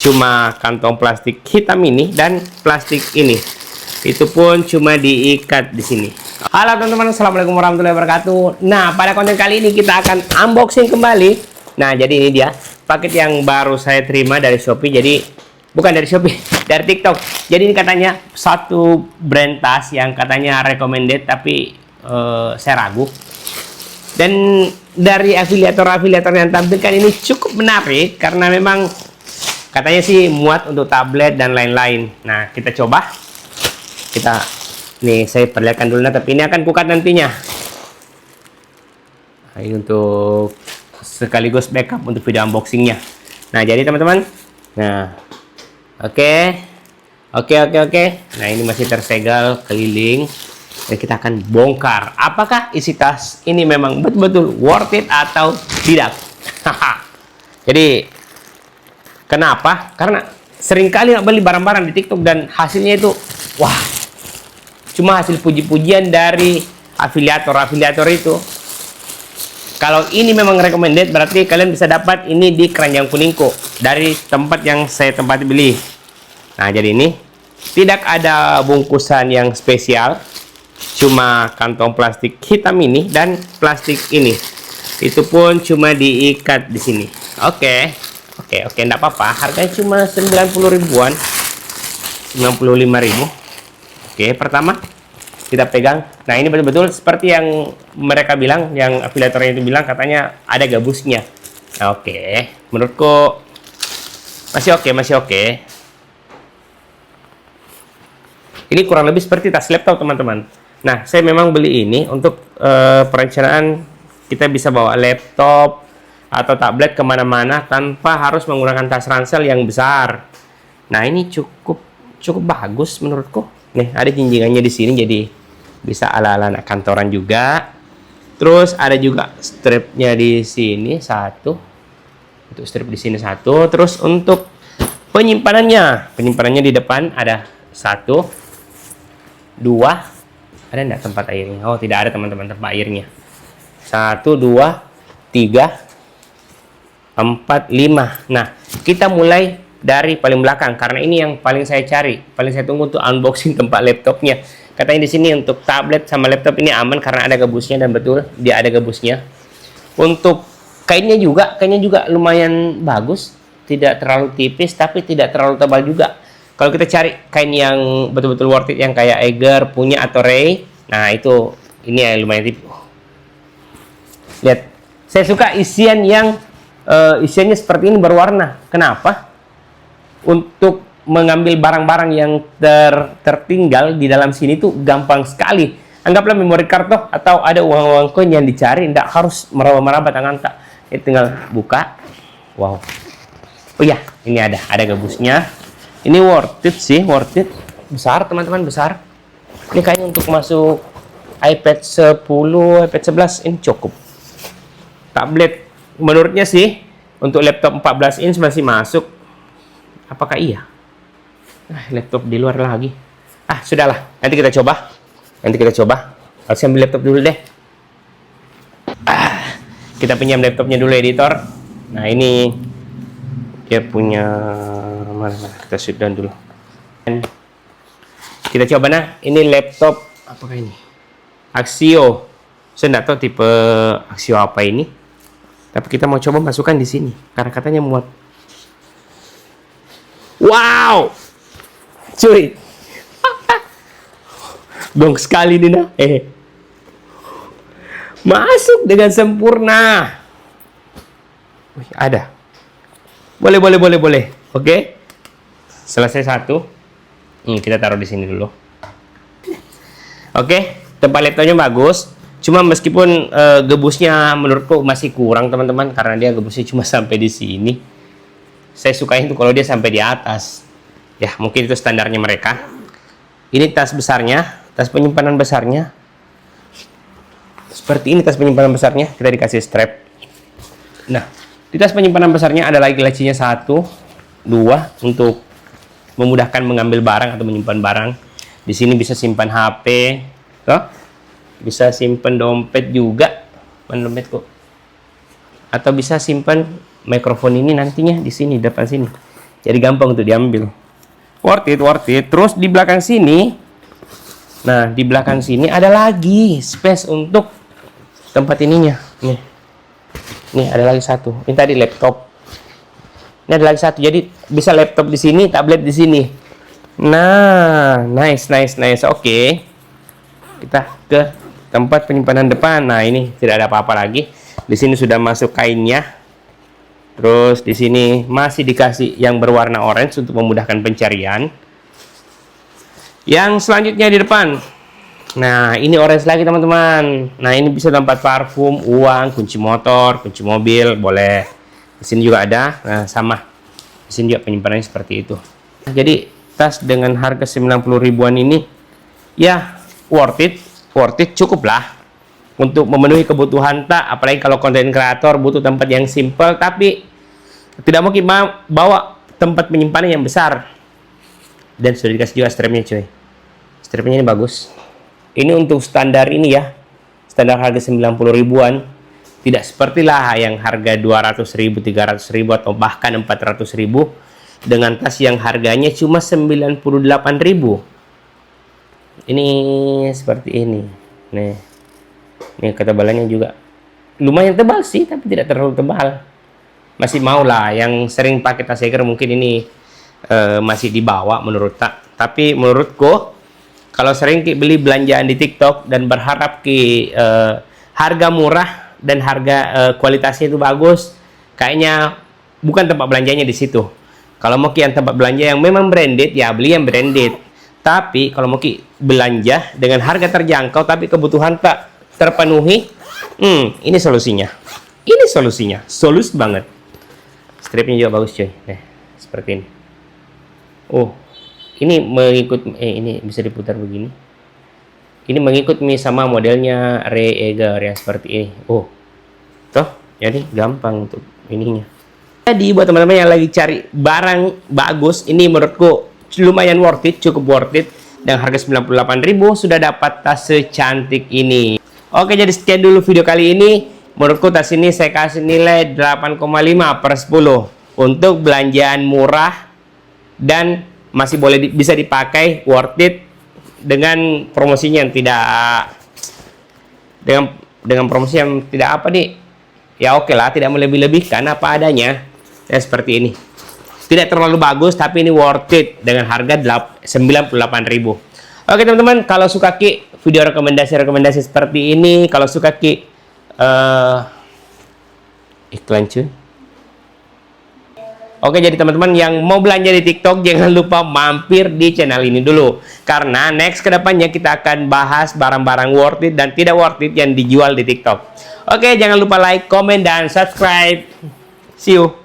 cuma kantong plastik hitam ini dan plastik ini. Itu pun cuma diikat di sini. Halo teman-teman, assalamualaikum warahmatullahi wabarakatuh. Nah, pada konten kali ini kita akan unboxing kembali. Nah, jadi ini dia paket yang baru saya terima dari Shopee. Jadi bukan dari Shopee, dari TikTok. Jadi ini katanya satu brand tas yang katanya recommended, tapi saya ragu. Dan dari afiliator-afiliator yang tampilkan ini cukup menarik karena memang katanya sih muat untuk tablet dan lain-lain. Nah, kita coba. Nih saya perlihatkan dulu, tapi ini akan kukat nantinya. Nah, ini untuk sekaligus backup untuk video unboxingnya. Nah, jadi teman-teman, nah oke. Nah, ini masih tersegel keliling dan kita akan bongkar apakah isi tas ini memang betul-betul worth it atau tidak. Jadi kenapa? Karena seringkali beli barang-barang di TikTok dan hasilnya itu wah, cuma hasil puji-pujian dari afiliator itu. Kalau ini memang recommended, berarti kalian bisa dapat ini di Keranjang Kuningko dari tempat yang saya tempati beli. Nah, jadi ini tidak ada bungkusan yang spesial, cuma kantong plastik hitam ini dan plastik ini. Itu pun cuma diikat di sini. Oke, enggak apa-apa. Harganya cuma 90 ribuan, 95.000. Oke, pertama kita pegang. Nah, ini betul-betul seperti yang mereka bilang, yang afiliatornya itu bilang, katanya ada gabusnya. Nah, oke, menurutku masih oke. Ini kurang lebih seperti tas laptop, teman-teman. Nah, saya memang beli ini untuk perencanaan kita bisa bawa laptop atau tablet kemana-mana tanpa harus menggunakan tas ransel yang besar. Nah, ini cukup bagus menurutku. Nih, ada jinjingannya di sini, jadi bisa ala-ala anak kantoran juga. Terus ada juga stripnya di sini satu. Untuk strip di sini satu. Terus untuk penyimpanannya di depan ada satu, dua. Ada enggak tempat airnya? Oh, tidak ada teman-teman tempat airnya. 1, 2, 3, 4, 5. Nah, kita mulai dari paling belakang karena ini yang paling saya cari, paling saya tunggu untuk unboxing tempat laptopnya. Katanya di sini untuk tablet sama laptop ini aman karena ada gabusnya, dan betul dia ada gabusnya. Untuk kainnya juga lumayan bagus, tidak terlalu tipis tapi tidak terlalu tebal juga. Kalau kita cari kain yang betul-betul worth it yang kayak Eiger punya atau Ray, nah itu ini ya lumayan tipis. Lihat, saya suka isian yang isiannya seperti ini berwarna. Kenapa? Untuk mengambil barang-barang yang tertinggal di dalam sini tuh gampang sekali. Anggaplah memory card toh, atau ada uang-uang koin yang dicari, tidak harus meraba-raba tangan tak. Ini tinggal buka. Wow. Oh iya, ini ada gabusnya. Ini worth it sih, worth it. Besar teman-teman, besar. Ini kayaknya untuk masuk iPad 10, iPad 11 ini cukup. Tablet menurutnya sih untuk laptop 14 inch masih masuk. Apakah iya? Laptop di luar lagi. Sudahlah. Nanti kita coba. Harus ambil laptop dulu deh. Kita pinjam laptopnya dulu, editor. Nah, ini dia punya mana? Kita shoot down dulu. Dan kita coba. Nah, ini laptop apakah ini? Axio. Saya nggak tahu tipe Axio apa ini. Tapi kita mau coba masukkan di sini karena katanya muat. Wow, cuy, dong sekali nih nah. Masuk dengan sempurna. Wih, ada. Boleh. Oke. Selesai satu. Kita taruh di sini dulu. Oke, tempat laptopnya bagus. Cuma meskipun gabusnya menurutku masih kurang, teman-teman, karena dia gabusnya cuma sampai di sini. Saya sukain itu kalau dia sampai di atas. Ya, mungkin itu standarnya mereka. Ini tas besarnya, tas penyimpanan besarnya. Seperti ini tas penyimpanan besarnya, kita dikasih strap. Nah, di tas penyimpanan besarnya ada lagi lacinya 1, 2 untuk memudahkan mengambil barang atau menyimpan barang. Di sini bisa simpan HP, toh? Bisa simpan dompet juga. Mana dompetku? Atau bisa simpan mikrofon ini nantinya di sini, depan sini. Jadi gampang untuk diambil. Worth it, worth it. Terus di belakang sini, nah di belakang sini ada lagi space untuk tempat ininya. Nih ada lagi satu. Ini tadi laptop. Ini ada lagi satu. Jadi bisa laptop di sini, tablet di sini. Nah, nice. Oke. Kita ke tempat penyimpanan depan. Nah, ini tidak ada apa-apa lagi. Di sini sudah masuk kainnya. Terus di sini masih dikasih yang berwarna orange untuk memudahkan pencarian. Yang selanjutnya di depan. Nah, ini orange lagi teman-teman. Nah, ini bisa tempat parfum, uang, kunci motor, kunci mobil, boleh. Di sini juga ada. Nah, sama. Di sini juga penyimpanannya seperti itu. Nah, jadi tas dengan harga 90 ribuan ini ya worth it, cukup lah untuk memenuhi kebutuhan tak, apalagi kalau konten kreator butuh tempat yang simple tapi tidak mungkin bawa tempat penyimpanan yang besar. Dan sudah dikasih juga strapnya cuy. Strapnya ini bagus. Ini untuk standar ini ya, standar harga 90 ribuan, tidak seperti lah yang harga 200 ribu, 300 ribu atau bahkan 400 ribu dengan tas yang harganya cuma 98 ribu. Ini seperti ini. Nih ketebalannya juga lumayan tebal sih, tapi tidak terlalu tebal. Masih mau lah, yang sering pakai tas Haiger mungkin ini masih dibawa menurut tak. Tapi menurutku kalau sering beli belanjaan di TikTok dan berharap harga murah dan harga kualitasnya itu bagus, kayaknya bukan tempat belanjanya di situ. Kalau mau yang tempat belanja yang memang branded, ya beli yang branded. Tapi kalau mau belanja dengan harga terjangkau tapi kebutuhan tak terpenuhi, ini solusinya. Ini solusinya, solus banget. Stripnya juga bagus cuy. Seperti ini. Oh, ini mengikut ini bisa diputar begini. Ini mengikut sama modelnya Ray Haiger yang seperti ini. Oh, toh, jadi gampang untuk ininya. Jadi buat teman-teman yang lagi cari barang bagus, ini menurutku lumayan worth it, cukup worth it. Dan harga 98.000 sudah dapat tas secantik ini. Oke, jadi sekian dulu video kali ini. Menurutku tas ini saya kasih nilai 8,5 per 10 untuk belanjaan murah dan masih bisa dipakai, worth it dengan promosinya yang tidak dengan promosi yang tidak apa nih. Ya oke lah, tidak melebih-lebihkan, apa adanya. Ya seperti ini. Tidak terlalu bagus tapi ini worth it dengan harga 98.000. Oke teman-teman, kalau suka video rekomendasi seperti ini, kalau suka iklan cuy. Oke, jadi teman-teman yang mau belanja di TikTok jangan lupa mampir di channel ini dulu, karena next kedepannya kita akan bahas barang-barang worth it dan tidak worth it yang dijual di TikTok. Oke, jangan lupa like, comment, dan subscribe. See you.